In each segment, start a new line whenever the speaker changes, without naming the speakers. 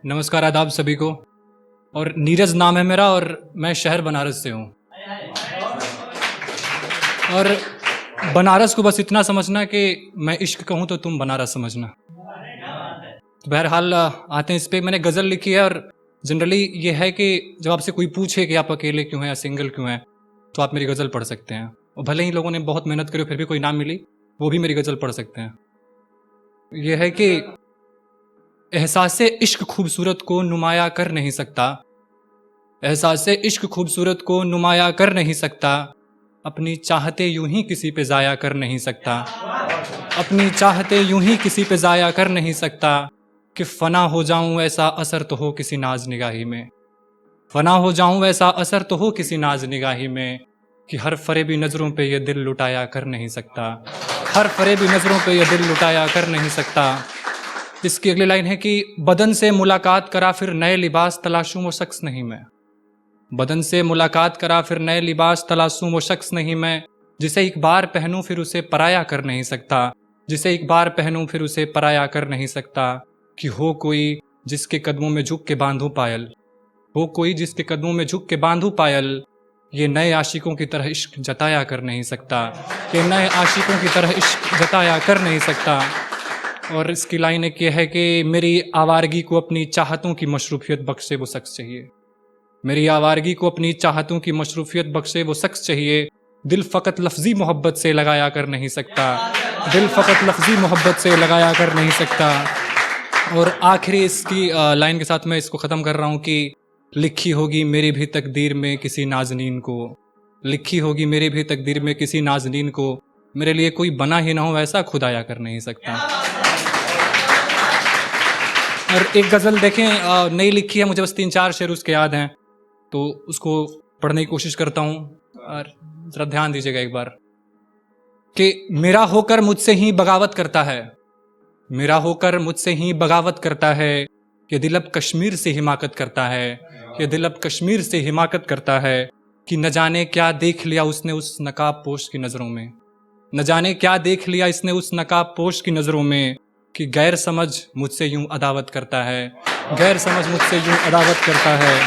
नमस्कार, आदाब सभी को। और नीरज नाम है मेरा और मैं शहर बनारस से हूँ। और बनारस को बस इतना समझना कि मैं इश्क कहूँ तो तुम बनारस समझना। तो बहरहाल आते हैं इस पे। मैंने गज़ल लिखी है और जनरली ये है कि जब आपसे कोई पूछे कि आप अकेले क्यों हैं या सिंगल क्यों हैं, तो आप मेरी गज़ल पढ़ सकते हैं। और भले ही लोगों ने बहुत मेहनत करी फिर भी कोई ना मिली, वो भी मेरी गज़ल पढ़ सकते हैं। ये है कि एहसासे इश्क खूबसूरत को नुमाया कर नहीं सकता, एहसासे इश्क खूबसूरत को नुमाया कर नहीं सकता, अपनी चाहते यूं ही किसी पे ज़ाया कर नहीं सकता, अपनी चाहते यूं ही किसी पे ज़ाया कर नहीं सकता, कि फ़ना हो जाऊं ऐसा असर तो हो किसी नाज निगाही में, फ़ना हो जाऊं ऐसा असर तो हो किसी नाज निगाही में, कि हर फरेबी नज़रों पे ये दिल लुटाया कर नहीं सकता, हर फरेबी नज़रों पे ये दिल लुटाया कर नहीं सकता। इसकी अगली लाइन है कि बदन से मुलाकात करा फिर नए लिबास तलाशूं वो शख्स नहीं मैं, बदन से मुलाकात करा फिर नए लिबास तलाशूं वो शख्स नहीं मैं, जिसे एक बार पहनूं फिर उसे पराया कर नहीं सकता, जिसे एक बार पहनूं फिर उसे पराया कर नहीं सकता, कि हो कोई जिसके कदमों में झुक के बांधूं पायल, हो कोई जिसके कदमों में झुक के बांधूं पायल, ये नए आशिकों की तरह इश्क जताया कर नहीं सकता, ये नए आशिकों की तरह इश्क जताया कर नहीं सकता। और इसकी लाइन एक ये है कि मेरी आवारगी को अपनी चाहतों की मशरूफियत बख्शे वो शख्स चाहिए, मेरी आवारगी को अपनी चाहतों की मशरूफियत बख्शे वो शख्स चाहिए, दिल फ़कत लफ्ज़ी मोहब्बत से लगाया कर नहीं सकता, दिल फ़कत लफ्ज़ी मोहब्बत से लगाया कर नहीं सकता। और आखिरी इसकी लाइन के साथ मैं इसको ख़त्म कर रहा हूँ कि लिखी होगी मेरी भी तकदीर में किसी नाज़नीन को, लिखी होगी मेरी भी तकदीर में किसी नाज़नीन को, मेरे लिए कोई बना ही ना हो ऐसा खुदाया कर नहीं सकता। और एक गज़ल देखें नई लिखी है, मुझे बस 3-4 शेर उसके याद हैं, तो उसको पढ़ने की कोशिश करता हूँ और ज़रा ध्यान दीजिएगा एक बार। कि मेरा होकर मुझसे ही बगावत करता है, मेरा होकर मुझसे ही बगावत करता है, ये दिल अब कश्मीर से हिमाकत करता है, ये दिल अब कश्मीर से हिमाकत करता है, कि न जाने क्या देख लिया उसने उस नकाब पोश की नज़रों में, न जाने क्या देख लिया इसने उस नकाब पोश की नज़रों में, कि गैर समझ मुझसे यूं अदावत करता है, गैर समझ मुझसे यूं अदावत करता है।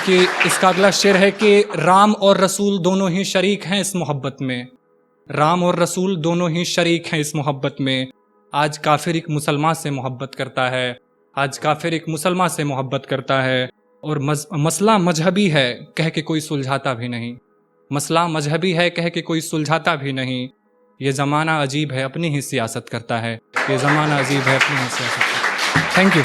कि इसका अगला शेर है कि राम और रसूल दोनों ही शरीक हैं इस मोहब्बत में, राम और रसूल दोनों ही शरीक हैं इस मोहब्बत में, आज काफिर एक मुसलमान से मोहब्बत करता है, आज काफिर एक मुसलमान से मोहब्बत करता है, और मसला मजहबी है कह के कोई सुलझाता भी नहीं, मसला मजहबी है कह के कोई सुलझाता भी नहीं, ये ज़माना अजीब है अपनी ही सियासत करता है, ये ज़माना अजीब है अपनी ही सियासत करता है। Thank you.